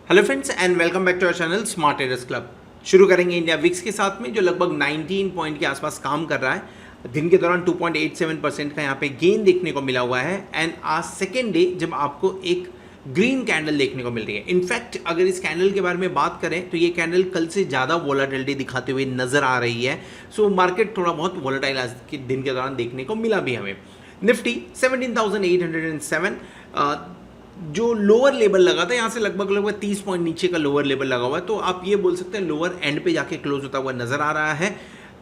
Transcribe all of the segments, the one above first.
Hello friends and welcome back to our channel smart traders club. शुरू करेंगे India VIX के साथ में, जो लगभग 19 पॉइंट के आसपास काम कर रहा है। दिन के दौरान 2.87% का यहाँ पे गेन देखने को मिला हुआ है एंड आज सेकेंड डे जब आपको एक ग्रीन कैंडल देखने को मिल रही है। इनफैक्ट अगर इस कैंडल के बारे में बात करें तो ये कैंडल कल से ज़्यादा वोलाटिलिटी दिखाते हुए नजर आ रही है। सो मार्केट थोड़ा बहुत वोलाटाइल आज के दिन के दौरान देखने को मिला भी हमें। निफ्टी 17,807 जो लोअर लेवल लगा था, यहाँ से लगभग 30 पॉइंट नीचे का लोअर लेवल लगा हुआ है, तो आप ये बोल सकते हैं लोअर एंड पे जाके क्लोज होता हुआ नजर आ रहा है।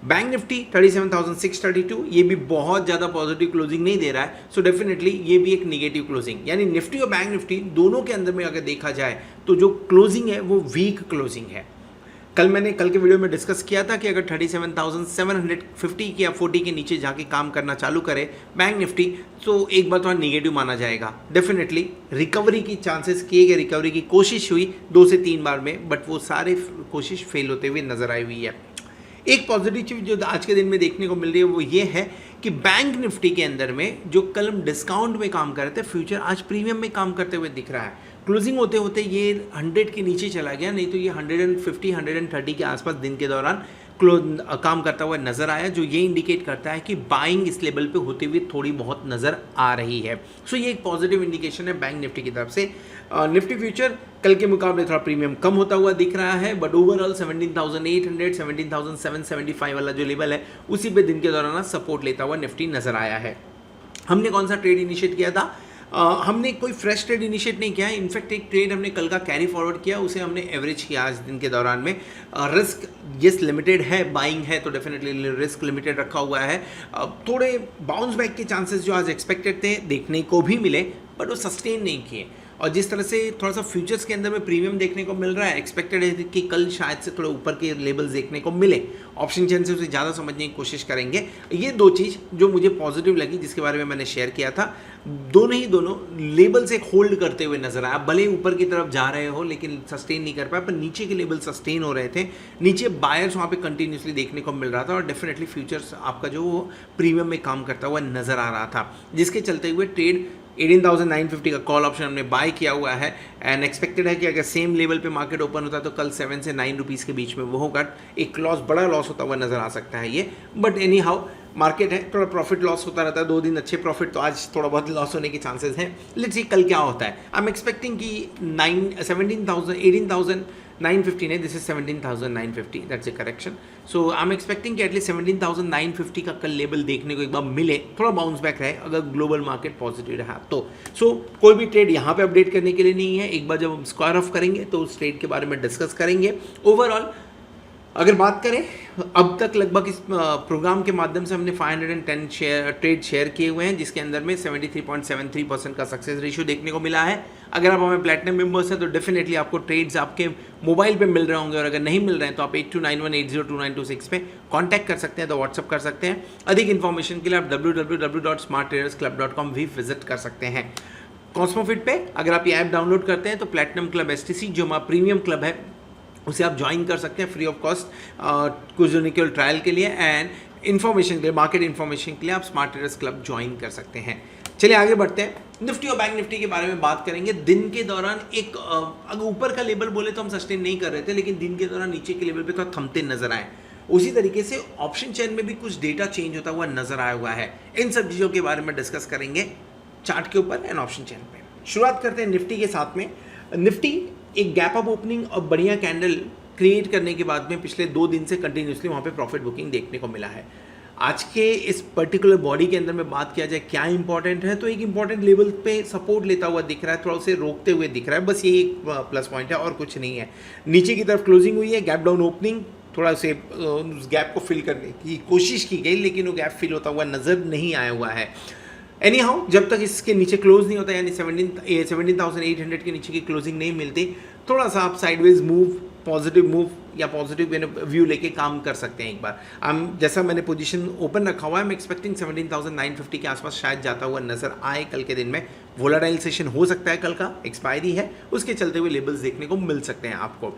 बैंक निफ्टी 37,632, ये भी बहुत ज़्यादा पॉजिटिव क्लोजिंग नहीं दे रहा है। सो डेफिनेटली ये भी एक निगेटिव क्लोजिंग, यानी निफ्टी और बैंक निफ्टी दोनों के अंदर में अगर देखा जाए तो जो क्लोजिंग है वो वीक क्लोजिंग है। मैंने कल के वीडियो में डिस्कस किया था कि अगर 37,750 या 40 के नीचे जाके काम करना चालू करे बैंक निफ्टी तो एक बार थोड़ा निगेटिव माना जाएगा। डेफिनेटली रिकवरी की चांसेस किए गए, रिकवरी की कोशिश हुई 2 से 3 बार में, बट वो सारे कोशिश फेल होते हुए नजर आई हुई है। एक पॉजिटिव चीज जो आज के दिन में देखने को मिल रही है वो ये है कि बैंक निफ्टी के अंदर में जो कल हम डिस्काउंट में काम कर रहे थे, फ्यूचर आज प्रीमियम में काम करते हुए दिख रहा है। क्लोजिंग होते होते ये 100 के नीचे चला गया, नहीं तो ये 150 130 के आसपास दिन के दौरान काम करता हुआ नजर आया, जो ये इंडिकेट करता है कि बाइंग इस लेवल पे होते हुए थोड़ी बहुत नजर आ रही है। सो ये एक पॉजिटिव इंडिकेशन है बैंक निफ्टी की तरफ से। निफ्टी फ्यूचर कल के मुकाबले थोड़ा प्रीमियम कम होता हुआ दिख रहा है, बट ओवरऑल 17,800 17,775 वाला जो लेवल है उसी पे दिन के दौरान सपोर्ट लेता हुआ निफ्टी नजर आया है। हमने कौन सा ट्रेड इनिशिएट किया था? हमने कोई फ्रेश ट्रेड इनिशिएट नहीं किया है। इनफैक्ट एक ट्रेड हमने कल का कैरी फॉरवर्ड किया, उसे हमने एवरेज किया आज दिन के दौरान में। रिस्क यस लिमिटेड है, बाइंग है तो डेफिनेटली रिस्क लिमिटेड रखा हुआ है। थोड़े बाउंस बैक के चांसेस जो आज एक्सपेक्टेड थे देखने को भी मिले, बट वो सस्टेन नहीं किए। और जिस तरह से थोड़ा सा फ्यूचर्स के अंदर में प्रीमियम देखने को मिल रहा है, एक्सपेक्टेड है कि कल शायद से थोड़े ऊपर के लेवल्स देखने को मिले। ऑप्शन चेन से उसे ज़्यादा समझने की कोशिश करेंगे। ये दो चीज़ जो मुझे पॉजिटिव लगी, जिसके बारे में मैंने शेयर किया था, दोनों लेवल से होल्ड करते हुए नजर आया। भले ऊपर की तरफ जा रहे हो लेकिन सस्टेन नहीं कर पाए, पर नीचे के लेवल सस्टेन हो रहे थे। नीचे बायर्स वहाँ पे कंटिन्यूसली देखने को मिल रहा था और डेफिनेटली फ्यूचर्स आपका जो प्रीमियम में काम करता हुआ नजर आ रहा था, जिसके चलते हुए ट्रेड 18,950 का कॉल ऑप्शन हमने बाय किया हुआ है एंड एक्सपेक्टेड है कि अगर सेम लेवल पे मार्केट ओपन होता है तो कल 7 से 9 रुपीज़ के बीच में वो होगा। एक बड़ा लॉस होता हुआ नजर आ सकता है ये, बट एनी हाउ मार्केट है, थोड़ा प्रॉफिट लॉस होता रहता है। 2 दिन अच्छे प्रॉफिट, तो आज थोड़ा बहुत लॉस होने के चांसेस हैं। लेट्स सी कल क्या होता है। आई एम एक्सपेक्टिंग कि 18,950 नहीं, this is 17,950, that's a correction. So I am expecting कि एटलीस्ट 17,950 का कल लेवल देखने को एक बार मिले, थोड़ा बाउंस बैक रहे अगर ग्लोबल मार्केट पॉजिटिव रहा तो। सो कोई भी ट्रेड यहाँ पे अपडेट करने के लिए नहीं है। एक बार जब हम स्क्वायर ऑफ करेंगे तो उस ट्रेड के बारे में डिस्कस करेंगे। ओवरऑल अगर बात करें, अब तक लगभग इस प्रोग्राम के माध्यम से हमने 510 ट्रेड शेयर किए हुए हैं, जिसके अंदर में 73.73% का सक्सेस रेशियो देखने को मिला है। अगर आप हमें प्लेटिनम मेंबर्स हैं तो डेफिनेटली आपको ट्रेड्स आपके मोबाइल पे मिल रहे होंगे, और अगर नहीं मिल रहे हैं तो आप 8291802926 पे कांटेक्ट कर सकते हैं, तो व्हाट्सअप कर सकते हैं। अधिक इन्फॉर्मेशन के लिए आप www.smarttradersclub.com भी विजिट कर सकते हैं। कॉस्मोफिट पे अगर आप ये ऐप डाउनलोड करते हैं तो प्लेटिनम क्लब STC जो हमारा प्रीमियम क्लब है उसे आप ज्वाइन कर सकते हैं फ्री ऑफ कॉस्ट कुछ दिनों के ट्रायल के लिए, एंड इन्फॉर्मेशन के लिए, मार्केट इन्फॉर्मेशन के लिए आप स्मार्ट ट्रेडर्स क्लब ज्वाइन कर सकते हैं। चलिए आगे बढ़ते हैं। निफ्टी और बैंक निफ्टी के बारे में बात करेंगे। दिन के दौरान एक अगर ऊपर का लेवल बोले तो हम सस्टेन नहीं कर रहे थे, लेकिन दिन के दौरान नीचे के लेवल पे थोड़ा थमते नजर आए। उसी तरीके से ऑप्शन चेन में भी कुछ डेटा चेंज होता हुआ नजर आया हुआ है। इन सब चीज़ों के बारे में डिस्कस करेंगे चार्ट के ऊपर एंड ऑप्शन चेन पे। शुरुआत करते हैं निफ्टी के साथ में। निफ्टी एक गैप अप ओपनिंग और बढ़िया कैंडल क्रिएट करने के बाद में पिछले 2 दिन से कंटिन्यूसली वहाँ पे प्रॉफिट बुकिंग देखने को मिला है। आज के इस पर्टिकुलर बॉडी के अंदर में बात किया जाए क्या इंपॉर्टेंट है, तो एक इंपॉर्टेंट लेवल पे सपोर्ट लेता हुआ दिख रहा है, थोड़ा उसे रोकते हुए दिख रहा है, बस ये एक प्लस पॉइंट है और कुछ नहीं है। नीचे की तरफ क्लोजिंग हुई है, गैप डाउन ओपनिंग, थोड़ा उसे उस गैप को फिल करने की कोशिश की गई, लेकिन वो गैप फिल होता हुआ नजर नहीं आया हुआ है। एनी हाउ जब तक इसके नीचे क्लोज नहीं होता, यानी 17,800 के नीचे की क्लोजिंग नहीं मिलती, थोड़ा सा आप साइडवेज मूव, पॉजिटिव मूव या पॉजिटिव व्यू लेके काम कर सकते हैं एक बार। जैसा मैंने पोजीशन ओपन रखा हुआ है, मैं एक्सपेक्टिंग 17,950 के आसपास शायद जाता हुआ नजर आए कल के दिन में। वोलाटाइल सेशन हो सकता है, कल का एक्सपायरी है, उसके चलते हुए लेवल्स देखने को मिल सकते हैं आपको।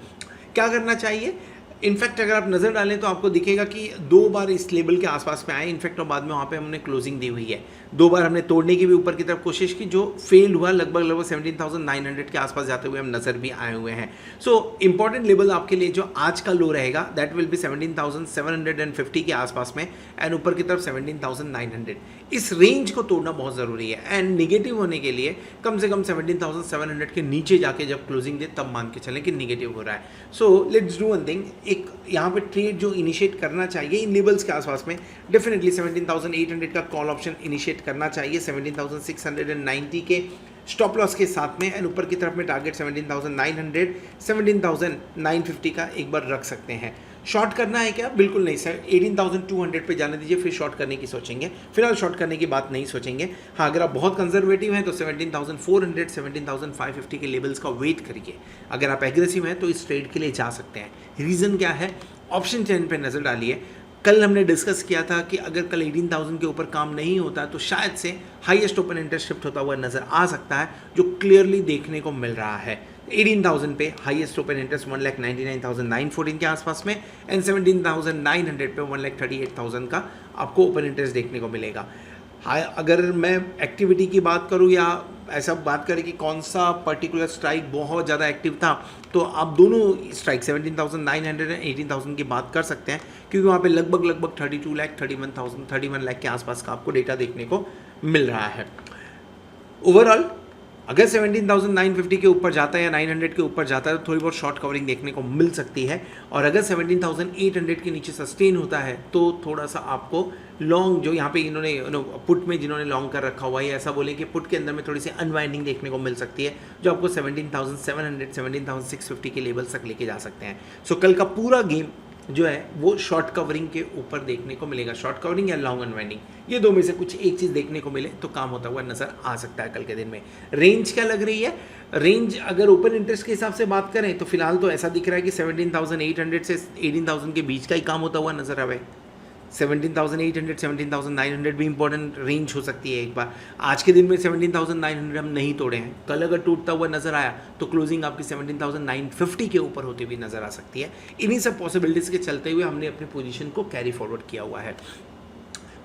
क्या करना चाहिए? इनफैक्ट अगर आप नज़र डालें तो आपको दिखेगा कि 2 बार इस लेवल के आसपास में आए, इनफैक्ट और बाद में वहाँ पे हमने क्लोजिंग दी हुई है। 2 बार हमने तोड़ने की भी ऊपर की तरफ कोशिश की, जो फेल हुआ, लगभग 17,900 के आसपास जाते हुए हम नज़र भी आए हुए हैं। सो इंपॉर्टेंट लेवल आपके लिए जो आज का लो रहेगा दैट विल बी 17,750 के आसपास में, एंड ऊपर की तरफ 17,900। इस रेंज को तोड़ना बहुत ज़रूरी है, एंड निगेटिव होने के लिए कम से कम 17,700 के नीचे जाके जब क्लोजिंग दे तब मान के चलें कि निगेटिव हो रहा है। So let's do one thing, एक यहाँ पे ट्रेड जो इनिशिएट करना चाहिए इन लेवल्स के आसपास में, डेफिनेटली 17,800 का कॉल ऑप्शन इनिशिएट करना चाहिए 17,690 के स्टॉप लॉस के साथ में, एंड ऊपर की तरफ में टारगेट 17,900, 17,950 का एक बार रख सकते हैं। शॉर्ट करना है क्या? बिल्कुल नहीं सर, 18,200 पे जाने दीजिए, फिर शॉर्ट करने की सोचेंगे। फिलहाल शॉर्ट करने की बात नहीं सोचेंगे। हाँ, अगर आप बहुत कंजर्वेटिव हैं तो 17,400, 17,550 के लेवल्स का वेट करिए। अगर आप एग्रेसिव हैं तो इस ट्रेड के लिए जा सकते हैं। रीज़न क्या है? ऑप्शन चेन पे नज़र डालिए। कल हमने डिस्कस किया था कि अगर कल 18,000 के ऊपर काम नहीं होता तो शायद से हाईएस्ट ओपन इंटरेस्ट शिफ्ट होता हुआ नज़र आ सकता है, जो क्लियरली देखने को मिल रहा है। 18,000 पे हाईएस्ट ओपन इंटरेस्ट 1,99,914 के आसपास में, एंड 17,900 पे 1,38,000 का आपको ओपन इंटरेस्ट देखने को मिलेगा। हाँ, अगर मैं एक्टिविटी की बात करूँ या ऐसा बात करें कि कौन सा पर्टिकुलर स्ट्राइक बहुत ज़्यादा एक्टिव था, तो आप दोनों स्ट्राइक 17,900 एंड 18,000 की बात कर सकते हैं, क्योंकि वहाँ पे लगभग 32 लाख 31 लाख के आसपास का आपको डेटा देखने को मिल रहा है। ओवरऑल अगर 17,950 के ऊपर जाता है या 900 के ऊपर जाता है तो थोड़ी बहुत शॉर्ट कवरिंग देखने को मिल सकती है, और अगर 17,800 के नीचे सस्टेन होता है तो थोड़ा सा आपको लॉन्ग, जो यहाँ पे इन्होंने पुट में जिन्होंने लॉन्ग कर रखा हुआ है, ऐसा बोले कि पुट के अंदर में थोड़ी सी अनवाइंडिंग देखने को मिल सकती है, जो आपको 17,700, 17,650 के लेवल तक लेके जा सकते हैं। सो कल का पूरा गेम जो है वो शॉर्ट कवरिंग के ऊपर देखने को मिलेगा। शॉर्ट कवरिंग या लॉन्ग अनवाइंडिंग, ये दो में से कुछ एक चीज़ देखने को मिले तो काम होता हुआ नजर आ सकता है कल के दिन में। रेंज क्या लग रही है? रेंज अगर ओपन इंटरेस्ट के हिसाब से बात करें तो फिलहाल तो ऐसा दिख रहा है कि 17,800 से 18,000 के बीच का ही काम होता हुआ नजर आवे। 17,800, 17,900 भी इंपॉर्टेंट रेंज हो सकती है। एक बार आज के दिन में 17,900 हम नहीं तोड़े हैं, कल अगर टूटता हुआ नजर आया तो क्लोजिंग आपकी 17,950 के ऊपर होती हुई नजर आ सकती है। इन्हीं सब पॉसिबिलिटीज़ के चलते हुए हमने अपनी पोजीशन को कैरी फॉरवर्ड किया हुआ है।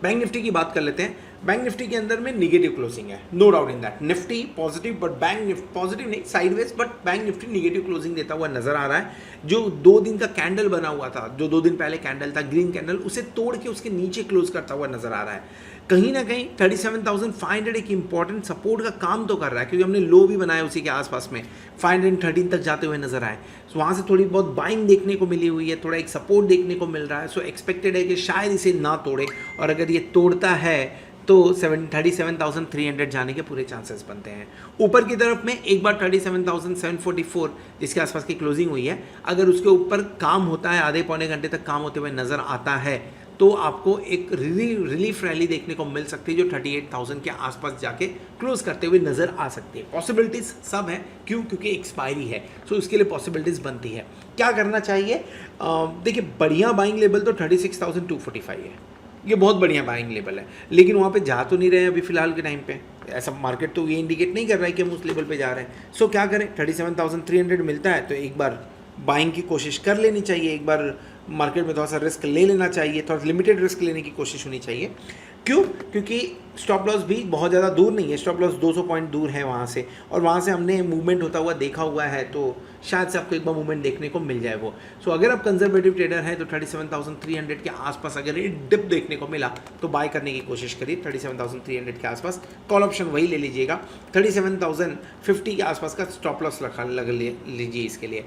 बैंक निफ्टी की बात कर लेते हैं। बैंक निफ्टी के अंदर में निगेटिव क्लोजिंग है, no doubt in that. Nifty positive but bank Nifty positive नहीं, sideways, but bank Nifty negative closing देता हुआ नजर आ रहा है। जो 2 दिन का कैंडल बना हुआ था, जो 2 दिन पहले कैंडल था ग्रीन कैंडल, उसे तोड़ के उसके नीचे क्लोज करता हुआ नजर आ रहा है। कहीं ना कहीं 37,500 एक इंपॉर्टेंट सपोर्ट का काम तो कर रहा है, क्योंकि हमने लो भी बनाया उसी के आसपास में 513 तक जाते हुए नजर आए। सो वहाँ से थोड़ी बहुत बाइंग देखने को मिली हुई है, थोड़ा एक सपोर्ट देखने को मिल रहा है। सो एक्सपेक्टेड है कि शायद इसे ना तोड़े, और अगर ये तोड़ता है तो 37,300 जाने के पूरे चांसेस बनते हैं। ऊपर की तरफ में एक बार 37,744 जिसके आसपास की क्लोजिंग हुई है, अगर उसके ऊपर काम होता है, आधे पौने घंटे तक काम होते हुए नज़र आता है, तो आपको एक रिलीफ रैली देखने को मिल सकती है, जो 38,000 के आसपास जाके क्लोज करते हुए नज़र आ सकती है। पॉसिबिलिटीज़ सब है, क्यों? क्योंकि एक्सपायरी है, सो उसके लिए पॉसिबिलिटीज़ बनती है। क्या करना चाहिए? देखिए, बढ़िया बाइंग लेवल तो 36,245 है, ये बहुत बढ़िया बाइंग लेवल है, लेकिन वहाँ पे जा तो नहीं रहे हैं अभी फिलहाल के टाइम पे। ऐसा मार्केट तो ये इंडिकेट नहीं कर रहा है कि हम उस लेवल पे जा रहे हैं। सो क्या करें? 37,300 मिलता है तो एक बार बाइंग की कोशिश कर लेनी चाहिए, एक बार मार्केट में थोड़ा सा रिस्क ले लेना चाहिए, थोड़ा लिमिटेड रिस्क लेने की कोशिश होनी चाहिए। क्यों? क्योंकि स्टॉप लॉस भी बहुत ज़्यादा दूर नहीं है, स्टॉप लॉस 200 पॉइंट दूर है वहाँ से, और वहाँ से हमने मूवमेंट होता हुआ देखा हुआ है, तो शायद से आपको एक बार मूवमेंट देखने को मिल जाए वो। सो अगर आप कंजर्वेटिव ट्रेडर हैं तो 37,300 के आसपास अगर ये डिप देखने को मिला तो बाय करने की कोशिश करिए। 37,300 के आसपास कॉल ऑप्शन वही ले लीजिएगा। 37,050 के आसपास का स्टॉप लॉस लग लीजिए इसके लिए।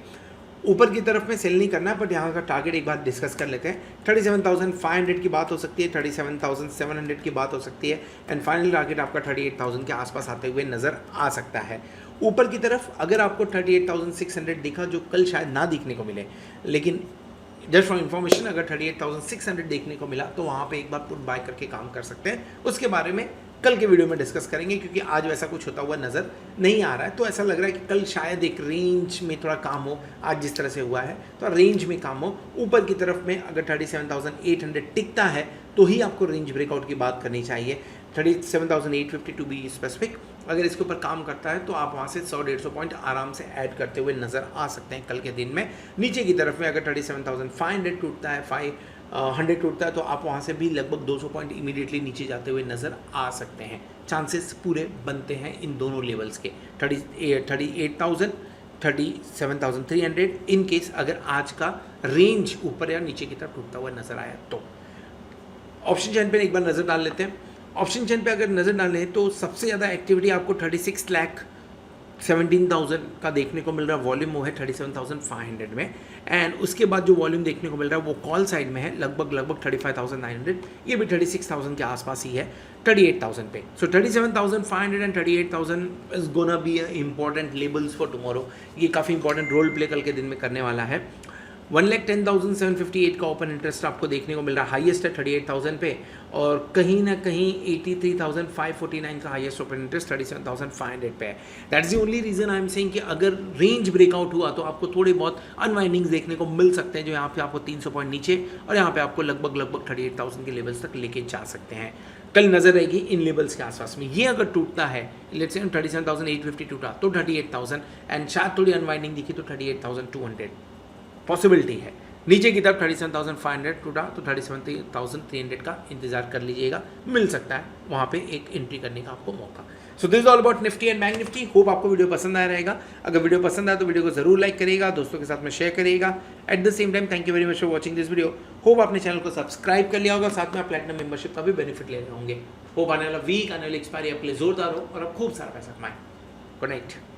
ऊपर की तरफ में सेल नहीं करना है, बट यहाँ का टारगेट एक बार डिस्कस कर लेते हैं। 37,500 की बात हो सकती है, 37,700 की बात हो सकती है, एंड फाइनल टारगेट आपका 38,000 के आसपास आते हुए नज़र आ सकता है। ऊपर की तरफ अगर आपको 38,600 दिखा, जो कल शायद ना दिखने को मिले, लेकिन जस्ट फॉर इन्फॉर्मेशन अगर 38,600 देखने को मिला तो वहाँ पे एक बार पुट बाय करके काम कर सकते हैं। उसके बारे में कल के वीडियो में डिस्कस करेंगे, क्योंकि आज वैसा कुछ होता हुआ नज़र नहीं आ रहा है। तो ऐसा लग रहा है कि कल शायद एक रेंज में थोड़ा काम हो, आज जिस तरह से हुआ है तो रेंज में काम हो। ऊपर की तरफ में अगर 37,800 टिकता है तो ही आपको रेंज ब्रेकआउट की बात करनी चाहिए, 37,850 टू बी स्पेसिफिक, अगर इसके ऊपर काम करता है तो आप वहाँ से 100-150 पॉइंट आराम से ऐड करते हुए नज़र आ सकते हैं कल के दिन में। नीचे की तरफ में अगर 37,500 टूटता है, 500 टूटता है, तो आप वहाँ से भी लगभग 200 पॉइंट इमीडिएटली नीचे जाते हुए नज़र आ सकते हैं। चांसेस पूरे बनते हैं इन दोनों लेवल्स के, 38,000, 37,300, इन केस अगर आज का रेंज ऊपर या नीचे की तरफ टूटता हुआ नजर आया तो। ऑप्शन चेन पे एक बार नज़र डाल लेते हैं। ऑप्शन चेन पे अगर नज़र डालें तो सबसे ज़्यादा एक्टिविटी आपको 36,17,000 का देखने को मिल रहा है। वॉल्यूम वो है 37,500 में, एंड उसके बाद जो वॉल्यूम देखने को मिल रहा है वो कॉल साइड में है लगभग 35,900, ये भी 36,000 के आसपास ही है 38,000 पे। सो 37,500 and 38,000 is gonna be important levels for tomorrow. ये काफ़ी इंपॉर्टेंट रोल प्ले कल के दिन में करने वाला है। 1,10,758 का ओपन इंटरेस्ट आपको देखने को मिल रहा है, हाईएस्ट है 38,000 पे, और कहीं ना कहीं 83,549 का हाईएस्ट ओपन इंटरेस्ट 37,500 पे है। That is the only reason I am saying कि अगर रेंज ब्रेकआउट हुआ तो आपको थोड़ी बहुत अनवाइंडिंग्स देखने को मिल सकते हैं, जो यहाँ पे आपको 300 पॉइंट नीचे और यहाँ पे आपको लगभग 38,000 के लेवल्स तक लेके जा सकते हैं। कल नजर रहेगी इन लेवल्स के आसपास में। ये अगर टूटता है, लेट्स से 37,850 टूटा तो 38,000, एंड शायद थोड़ी अनवाइंडिंग दिखी तो 38,200 पॉसिबिलिटी है। नीचे की तरफ 37,500 टूटा तो 37,300 का इंतजार कर लीजिएगा, मिल सकता है वहाँ पे एक एंट्री करने का आपको मौका। So this is all about Nifty and bank Nifty. Hope आपको वीडियो पसंद आया रहेगा। अगर वीडियो पसंद आया तो वीडियो को जरूर लाइक करिएगा, दोस्तों के साथ में शेयर करिएगा। At the same time thank you very much for watching this video. Hope आपने चैनल को सब्सक्राइब कर लिया होगा, साथ में आप प्लैटिनम मेंबरशिप का भी बेनिफिट ले रहे होंगे। होप आने वाला वीक, आने वाली एक्सपायरी आपके लिए जोरदार हो और आप खूब सारा पैसा कमाएं। Good night.